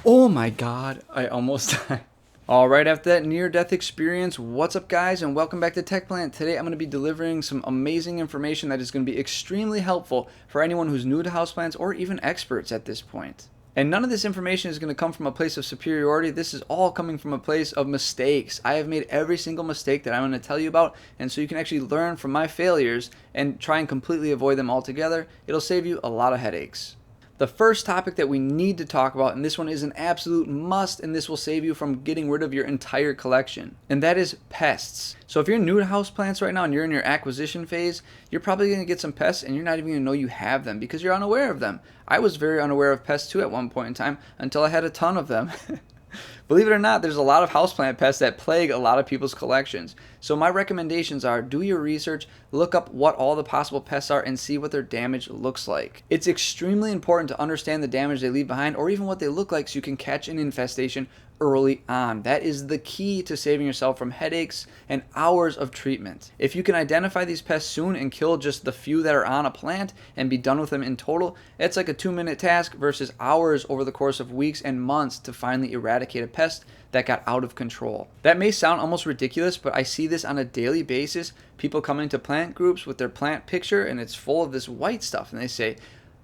Oh my god, I almost died. Alright, after that near-death experience, what's up guys and welcome back to Techplant. Today I'm going to be delivering some amazing information that is going to be extremely helpful for anyone who's new to houseplants or even experts at this point. And none of this information is going to come from a place of superiority. This is all coming from a place of mistakes. I have made every single mistake that I'm going to tell you about, and so you can actually learn from my failures and try and completely avoid them altogether. It'll save you a lot of headaches. The first topic that we need to talk about, and this one is an absolute must, and this will save you from getting rid of your entire collection, and that is pests. So if you're new to houseplants right now and you're in your acquisition phase, you're probably going to get some pests and you're not even going to know you have them because you're unaware of them. I was very unaware of pests too at one point in time until I had a ton of them. Believe it or not, there's a lot of houseplant pests that plague a lot of people's collections. So my recommendations are do your research, look up what all the possible pests are, and see what their damage looks like. It's extremely important to understand the damage they leave behind or even what they look like so you can catch an infestation early on. That is the key to saving yourself from headaches and hours of treatment. If you can identify these pests soon and kill just the few that are on a plant and be done with them in total, it's like a 2-minute task versus hours over the course of weeks and months to finally eradicate a pest that got out of control. That may sound almost ridiculous, but I see this on a daily basis. People come into plant groups with their plant picture and it's full of this white stuff and they say,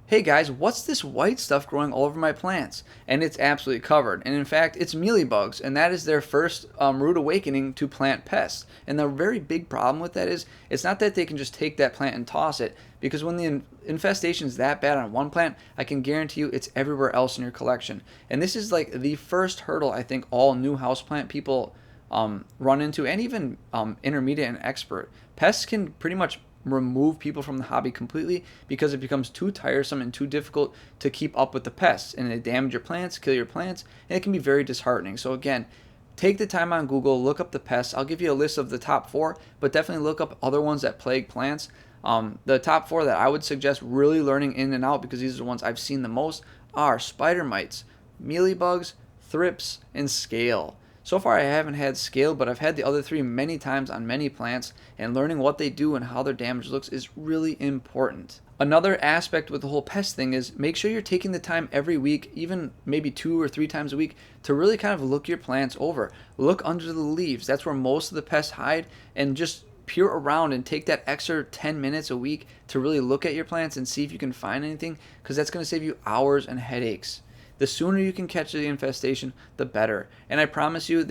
hey guys, what's this white stuff growing all over my plants? And it's absolutely covered. And in fact, it's mealybugs, and that is their first rude awakening to plant pests. And the very big problem with that is, it's not that they can just take that plant and toss it, because when the infestation is that bad on one plant, I can guarantee you it's everywhere else in your collection. And this is like the first hurdle I think all new houseplant people run into, and even intermediate and expert. Pests can pretty much remove people from the hobby completely because it becomes too tiresome and too difficult to keep up with the pests, and they damage your plants, kill your plants, and it can be very disheartening. So again, take the time on Google, look up the pests. I'll give you a list of the top 4, but definitely look up other ones that plague plants. The top 4 that I would suggest really learning in and out, because these are the ones I've seen the most, are spider mites, mealybugs, thrips, and scale. So far I haven't had scale, but I've had the other 3 many times on many plants, and learning what they do and how their damage looks is really important. Another aspect with the whole pest thing is make sure you're taking the time every week, even maybe 2 or 3 times a week, to really kind of look your plants over. Look under the leaves. That's where most of the pests hide, and just peer around and take that extra 10 minutes a week to really look at your plants and see if you can find anything, because that's going to save you hours and headaches. The sooner you can catch the infestation, the better. And I promise you,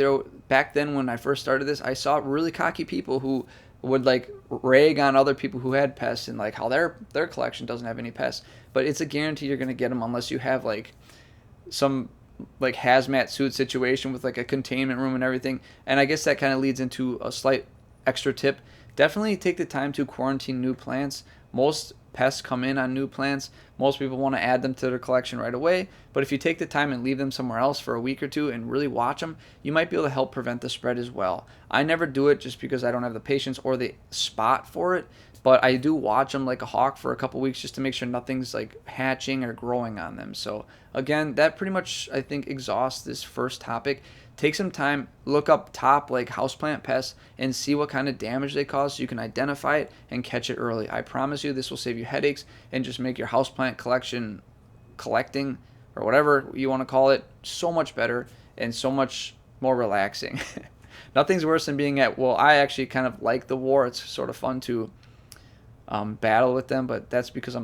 back then when I first started this, I saw really cocky people who would like rag on other people who had pests and like how their collection doesn't have any pests. But it's a guarantee you're going to get them unless you have like some like hazmat suit situation with like a containment room and everything. And I guess that kind of leads into a slight extra tip. Definitely take the time to quarantine new plants. Most pests come in on new plants. Most people want to add them to their collection right away, but if you take the time and leave them somewhere else for a week or 2 and really watch them, you might be able to help prevent the spread as well. I never do it just because I don't have the patience or the spot for it, but I do watch them like a hawk for a couple weeks just to make sure nothing's like hatching or growing on them. So again, that pretty much I think exhausts this first topic. Take some time, look up top like houseplant pests and see what kind of damage they cause so you can identify it and catch it early. I promise you this will save you headaches and just make your houseplant collecting or whatever you want to call it so much better and so much more relaxing. Nothing's worse than being I actually kind of like the war. It's sort of fun to battle with them, but that's because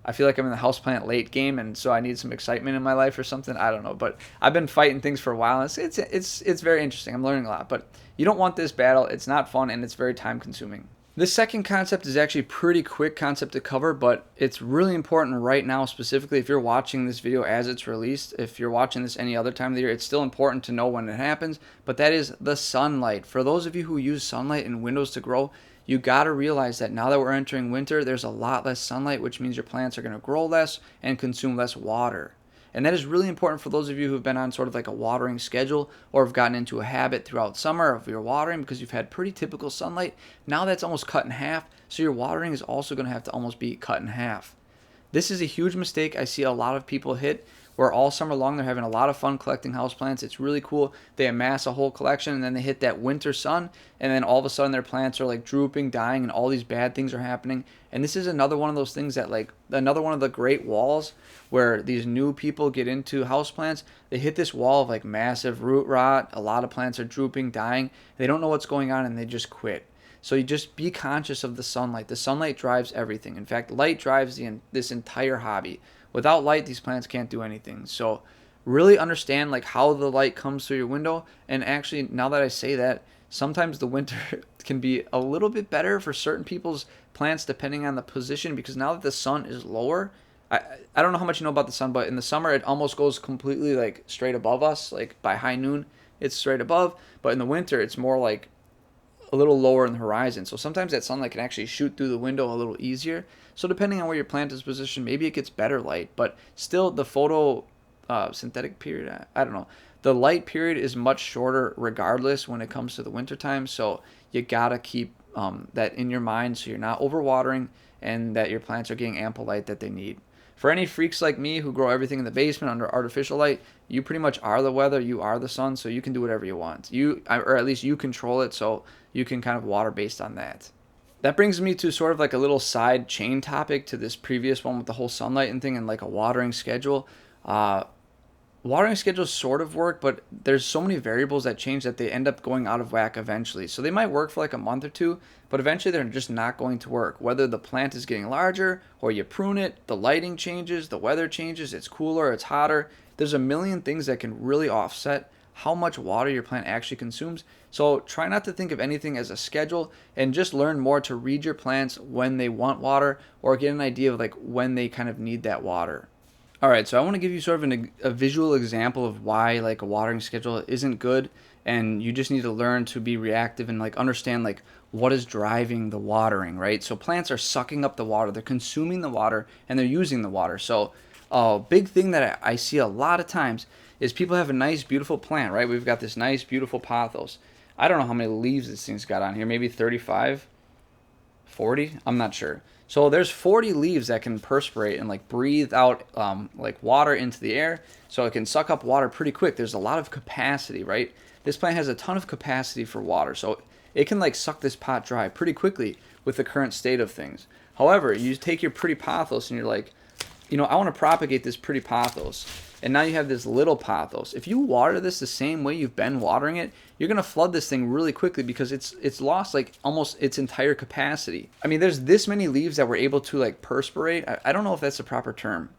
I feel like I'm in the houseplant late game, and so I need some excitement in my life or something. I don't know, but I've been fighting things for a while. And it's very interesting. I'm learning a lot, but you don't want this battle. It's not fun, and it's very time consuming. This second concept is actually a pretty quick concept to cover, but it's really important right now, specifically if you're watching this video as it's released. If you're watching this any other time of the year, it's still important to know when it happens, but that is the sunlight. For those of you who use sunlight in windows to grow, you got to realize that now that we're entering winter, there's a lot less sunlight, which means your plants are going to grow less and consume less water. And that is really important for those of you who've been on sort of like a watering schedule or have gotten into a habit throughout summer of your watering because you've had pretty typical sunlight. Now that's almost cut in half, so your watering is also going to have to almost be cut in half. This is a huge mistake I see a lot of people hit, where all summer long they're having a lot of fun collecting houseplants. It's really cool. They amass a whole collection, and then they hit that winter sun, and then all of a sudden their plants are like drooping, dying, and all these bad things are happening. And this is another one of those things that, like, another one of the great walls where these new people get into houseplants. They hit this wall of like massive root rot. A lot of plants are drooping, dying. They don't know what's going on, and they just quit. So you just be conscious of the sunlight. The sunlight drives everything. In fact, light drives this entire hobby. Without light, these plants can't do anything. So really understand like how the light comes through your window. And actually, now that I say that, sometimes the winter can be a little bit better for certain people's plants depending on the position, because now that the sun is lower, I don't know how much you know about the sun, but in the summer it almost goes completely like straight above us. Like by high noon, it's straight above. But in the winter, it's more like a little lower in the horizon. So sometimes that sunlight can actually shoot through the window a little easier. So depending on where your plant is positioned, maybe it gets better light. But still, the synthetic period, I don't know. The light period is much shorter regardless when it comes to the wintertime. So you got to keep that in your mind so you're not overwatering and that your plants are getting ample light that they need. For any freaks like me who grow everything in the basement under artificial light, you pretty much are the weather, you are the sun, so you can do whatever you want. Or at least you control it, so you can kind of water based on that. That brings me to sort of like a little side chain topic to this previous one with the whole sunlight and thing and like a watering schedule. Watering schedules sort of work, but there's so many variables that change that they end up going out of whack eventually. So they might work for like a month or two, but eventually they're just not going to work. Whether the plant is getting larger or you prune it, the lighting changes, the weather changes, it's cooler, it's hotter. There's a million things that can really offset how much water your plant actually consumes. So try not to think of anything as a schedule and just learn more to read your plants when they want water or get an idea of like when they kind of need that water. All right, so I want to give you sort of a visual example of why like a watering schedule isn't good, and you just need to learn to be reactive and like understand like what is driving the watering, right? So plants are sucking up the water, they're consuming the water, and they're using the water. So a big thing that I see a lot of times is people have a nice, beautiful plant, right? We've got this nice, beautiful pothos. I don't know how many leaves this thing's got on here, maybe 35, 40, I'm not sure. So there's 40 leaves that can perspirate and like breathe out like water into the air, so it can suck up water pretty quick. There's a lot of capacity, right? This plant has a ton of capacity for water, so it can like suck this pot dry pretty quickly with the current state of things. However, you take your pretty pothos and you're like, I want to propagate this pretty pothos. And now you have this little pothos. If you water this the same way you've been watering it, you're going to flood this thing really quickly because it's lost like almost its entire capacity. I mean, there's this many leaves that were able to like perspirate. I don't know if that's the proper term.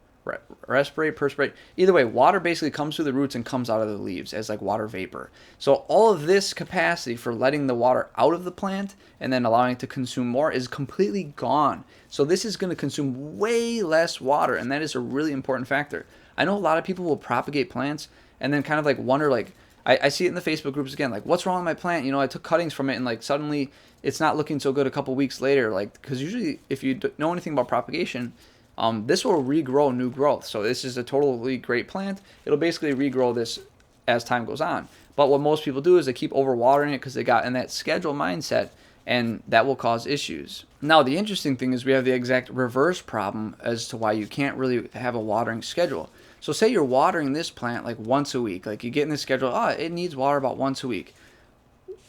Respirate, perspirate. Either way, water basically comes through the roots and comes out of the leaves as like water vapor. So all of this capacity for letting the water out of the plant and then allowing it to consume more is completely gone. So this is going to consume way less water, and that is a really important factor. I know a lot of people will propagate plants and then kind of like wonder, like, I see it in the Facebook groups again, like, what's wrong with my plant? I took cuttings from it and like suddenly it's not looking so good a couple weeks later. Like, because usually if you know anything about propagation, this will regrow new growth. So this is a totally great plant. It'll basically regrow this as time goes on. But what most people do is they keep overwatering it because they got in that schedule mindset, and that will cause issues. Now, the interesting thing is we have the exact reverse problem as to why you can't really have a watering schedule. So say you're watering this plant like once a week. Like you get in the schedule, it needs water about once a week.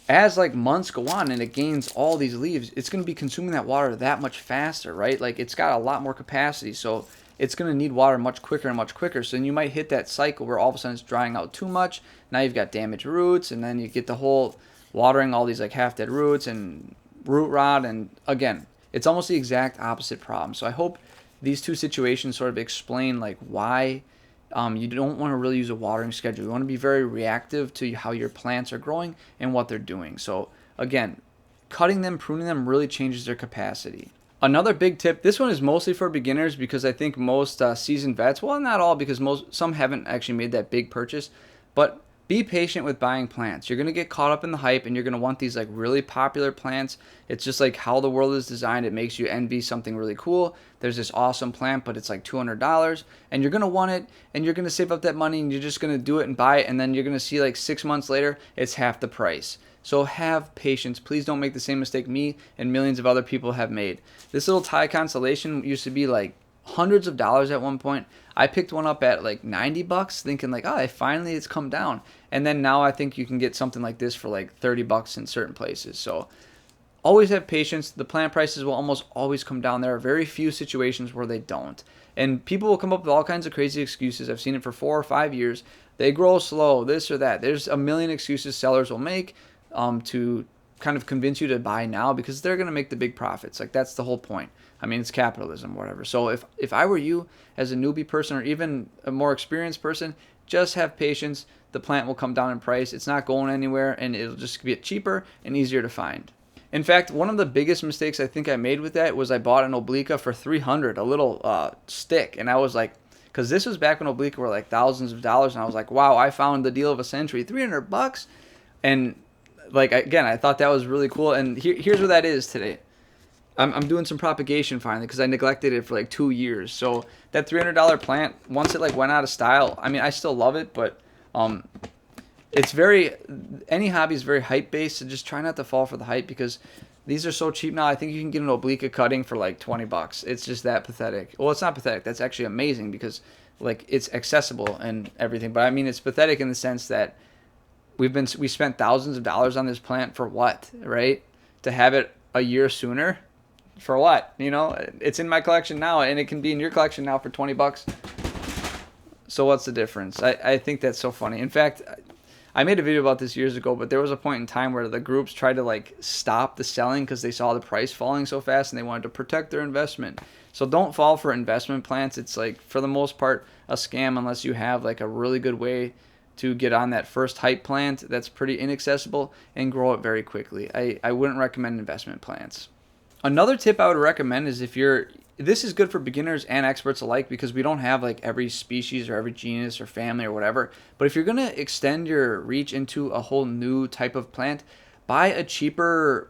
As like months go on and it gains all these leaves, it's going to be consuming that water that much faster, right? Like it's got a lot more capacity, so it's going to need water much quicker and much quicker. So then you might hit that cycle where all of a sudden it's drying out too much. Now you've got damaged roots, and then you get the whole watering all these like half-dead roots and root rot. And again, it's almost the exact opposite problem. So I hope these two situations sort of explain like why you don't want to really use a watering schedule. You want to be very reactive to how your plants are growing and what they're doing. So some pruning them really changes their capacity. Another big tip, this one is mostly for beginners because I think most seasoned vets, well, not all, because some haven't actually made that big purchase, but be patient with buying plants. You're going to get caught up in the hype and you're going to want these like really popular plants. It's just like how the world is designed. It makes you envy something really cool. There's this awesome plant, but it's like $200, and you're going to want it, and you're going to save up that money, and you're just going to do it and buy it, and then you're going to see like 6 months later, it's half the price. So have patience. Please don't make the same mistake me and millions of other people have made. This little Thai constellation used to be like hundreds of dollars at one point. I picked one up at like 90 bucks thinking like, oh, finally it's come down. And then now I think you can get something like this for like 30 bucks in certain places. So always have patience. The plant prices will almost always come down. There are very few situations where they don't. And people will come up with all kinds of crazy excuses. I've seen it for 4 or 5 years. They grow slow, this or that. There's a million excuses sellers will make to kind of convince you to buy now because they're going to make the big profits. Like, that's the whole point. I mean, it's capitalism, whatever. So if I were you as a newbie person or even a more experienced person, just have patience. The plant will come down in price. It's not going anywhere, and it'll just get cheaper and easier to find. In fact, one of the biggest mistakes I think I made with that was I bought an oblique for $300, a little stick, and I was like, because this was back when oblique were like thousands of dollars, and I was like, wow, I found the deal of a century, $300, and like again, I thought that was really cool, and here's where that is today. I'm doing some propagation finally because I neglected it for like 2 years. So that $300 plant, once it like went out of style, I mean, I still love it, but it's any hobby is very hype based, so just try not to fall for the hype because these are so cheap now. I think you can get an oblique cutting for like 20 bucks. It's just that pathetic. Well, it's not pathetic. That's actually amazing because like it's accessible and everything. But I mean, it's pathetic in the sense that we spent thousands of dollars on this plant for what, right? To have it a year sooner, for what? You know, it's in my collection now, and it can be in your collection now for 20 bucks. So what's the difference? I think that's so funny. In fact, I made a video about this years ago, but there was a point in time where the groups tried to like stop the selling because they saw the price falling so fast and they wanted to protect their investment. So don't fall for investment plants. It's like for the most part a scam unless you have like a really good way to get on that first hype plant that's pretty inaccessible and grow it very quickly. I wouldn't recommend investment plants. Another tip I would recommend is this is good for beginners and experts alike because we don't have like every species or every genus or family or whatever. But if you're going to extend your reach into a whole new type of plant, buy a cheaper,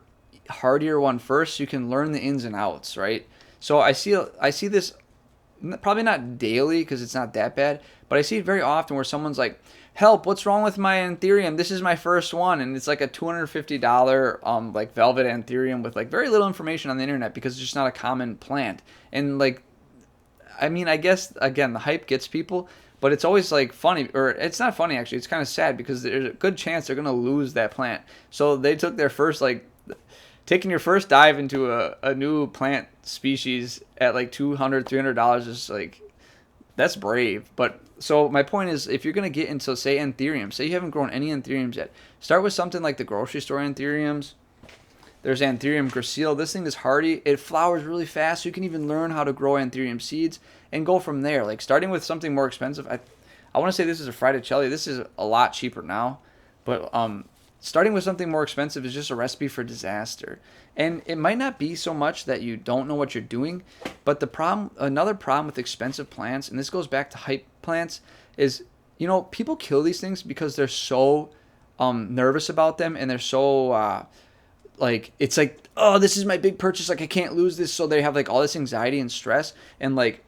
hardier one first so you can learn the ins and outs, right? So I see this probably not daily because it's not that bad, but I see it very often where someone's like, help, what's wrong with my anthurium? This is my first one. And it's like a $250 like velvet anthurium with like very little information on the internet because it's just not a common plant. And like, I mean, I guess, again, the hype gets people, but it's always like funny, or it's not funny actually, it's kind of sad because there's a good chance they're going to lose that plant. So they took their first, like, taking your first dive into a new plant species at like $200, $300 is like, that's brave. But so my point is, if you're going to get into, say, anthuriums, say you haven't grown any anthuriums yet, start with something like the grocery store anthuriums. There's Anthurium gracile. This thing is hardy. It flowers really fast. So you can even learn how to grow anthurium seeds and go from there. Like starting with something more expensive. I want to say this is a Friticelli. This is a lot cheaper now. But starting with something more expensive is just a recipe for disaster. And it might not be so much that you don't know what you're doing, but another problem with expensive plants, and this goes back to hype plants, is, you know, people kill these things because they're so nervous about them, and they're so like, it's like, oh, this is my big purchase, like I can't lose this. So they have like all this anxiety and stress, and like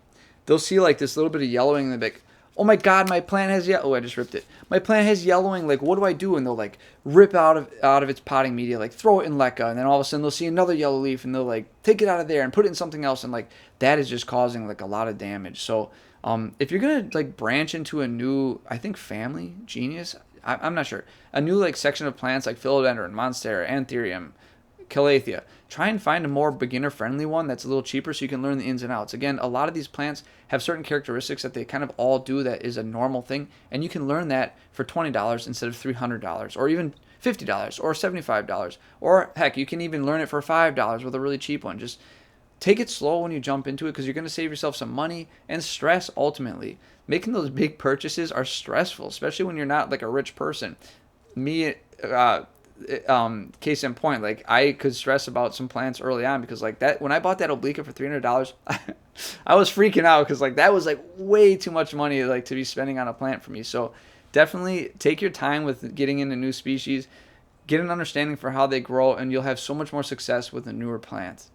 they'll see like this little bit of yellowing and they're like, oh my god, my plant has yellow. Oh, I just ripped it. My plant has yellowing. Like, what do I do? And they'll like rip out of its potting media, like throw it in leca, and then all of a sudden they'll see another yellow leaf and they'll like take it out of there and put it in something else, and like that is just causing like a lot of damage. So if you're gonna like branch into a new, I think family, genius, I'm not sure, a new like section of plants like philodendron, monstera, anthurium, calathea, try and find a more beginner-friendly one that's a little cheaper so you can learn the ins and outs. Again, a lot of these plants have certain characteristics that they kind of all do that is a normal thing, and you can learn that for $20 instead of $300, or even $50 or $75, or heck, you can even learn it for $5 with a really cheap one. Just take it slow when you jump into it because you're going to save yourself some money and stress ultimately. Making those big purchases are stressful, especially when you're not like a rich person. Me, case in point, like I could stress about some plants early on because like that, when I bought that oblique for $300, I was freaking out because like that was like way too much money like to be spending on a plant for me. So definitely take your time with getting into new species, get an understanding for how they grow, and you'll have so much more success with a newer plant.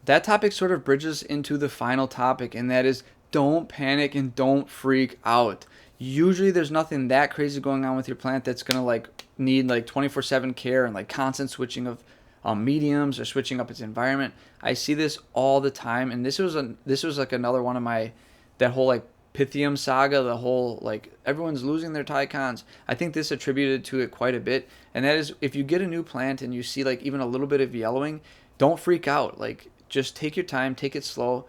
That topic sort of bridges into the final topic, and that is don't panic and don't freak out. Usually there's nothing that crazy going on with your plant that's going to like need like 24/7 care and like constant switching mediums or switching up its environment. I see this all the time, and this was like another one of my, that whole like Pythium saga, the whole like everyone's losing their Tycons. I think this attributed to it quite a bit, and that is if you get a new plant and you see like even a little bit of yellowing, don't freak out. Like just take your time, take it slow.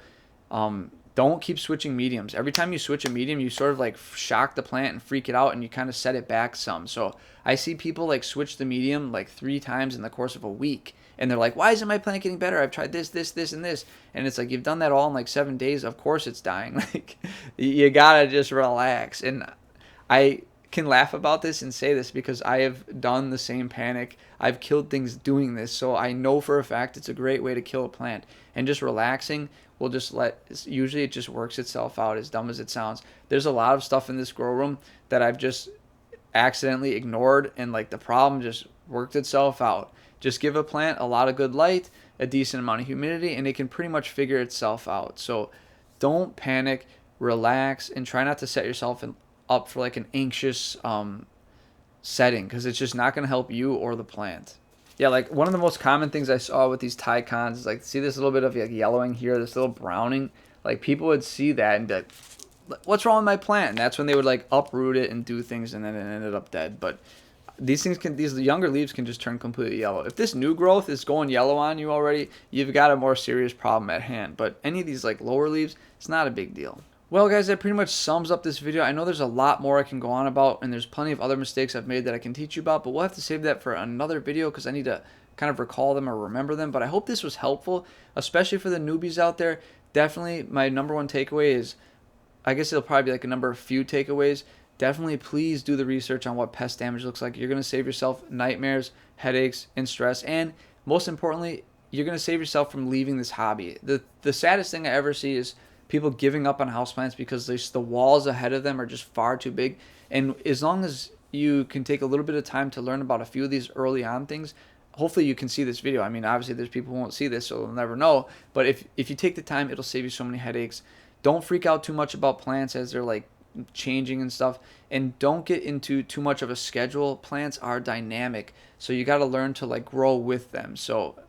Don't keep switching mediums. Every time you switch a medium, you sort of like shock the plant and freak it out, and you kind of set it back some. So I see people like switch the medium like 3 times in the course of a week, and they're like, "Why isn't my plant getting better? I've tried this, and this." And it's like you've done that all in like 7 days. Of course, it's dying. Like you gotta just relax. And I can laugh about this and say this because I have done the same panic. I've killed things doing this, so I know for a fact it's a great way to kill a plant. And just relaxing will just usually it just works itself out, as dumb as it sounds. There's a lot of stuff in this grow room that I've just accidentally ignored, and like the problem just worked itself out. Just give a plant a lot of good light, a decent amount of humidity, and it can pretty much figure itself out. So don't panic, relax, and try not to set yourself up for like an anxious setting, because it's just not going to help you or the plant. Yeah, like one of the most common things I saw with these Tycons is like, see this little bit of like yellowing here, this little browning. Like people would see that and be like, "What's wrong with my plant?" And that's when they would like uproot it and do things, and then it ended up dead. But these younger leaves can just turn completely yellow. If this new growth is going yellow on you already, you've got a more serious problem at hand. But any of these like lower leaves, it's not a big deal. Well, guys, that pretty much sums up this video. I know there's a lot more I can go on about, and there's plenty of other mistakes I've made that I can teach you about, but we'll have to save that for another video because I need to kind of recall them or remember them. But I hope this was helpful, especially for the newbies out there. Definitely my number one takeaway is, I guess it'll probably be like a number of few takeaways. Definitely please do the research on what pest damage looks like. You're going to save yourself nightmares, headaches, and stress, and most importantly, you're going to save yourself from leaving this hobby. The saddest thing I ever see is people giving up on houseplants because the walls ahead of them are just far too big. And as long as you can take a little bit of time to learn about a few of these early on things, hopefully you can see this video. I mean, obviously there's people who won't see this, so they'll never know. But if you take the time, it'll save you so many headaches. Don't freak out too much about plants as they're like changing and stuff. And don't get into too much of a schedule. Plants are dynamic, so you got to learn to like grow with them. So,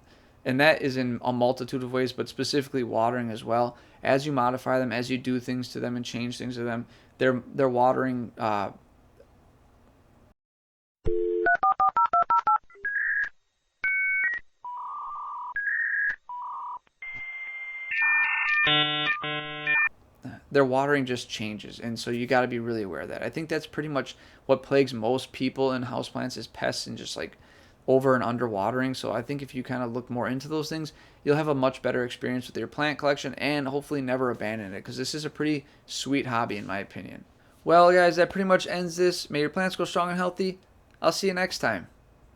and that is in a multitude of ways, but specifically watering as well. As you modify them, as you do things to them and change things to them, their watering their watering just changes, and so you got to be really aware of that. I think that's pretty much what plagues most people in houseplants is pests and just like over and under watering. So I think if you kind of look more into those things, you'll have a much better experience with your plant collection and hopefully never abandon it, because this is a pretty sweet hobby in my opinion. Well, guys, that pretty much ends this. May your plants grow strong and healthy. I'll see you next time.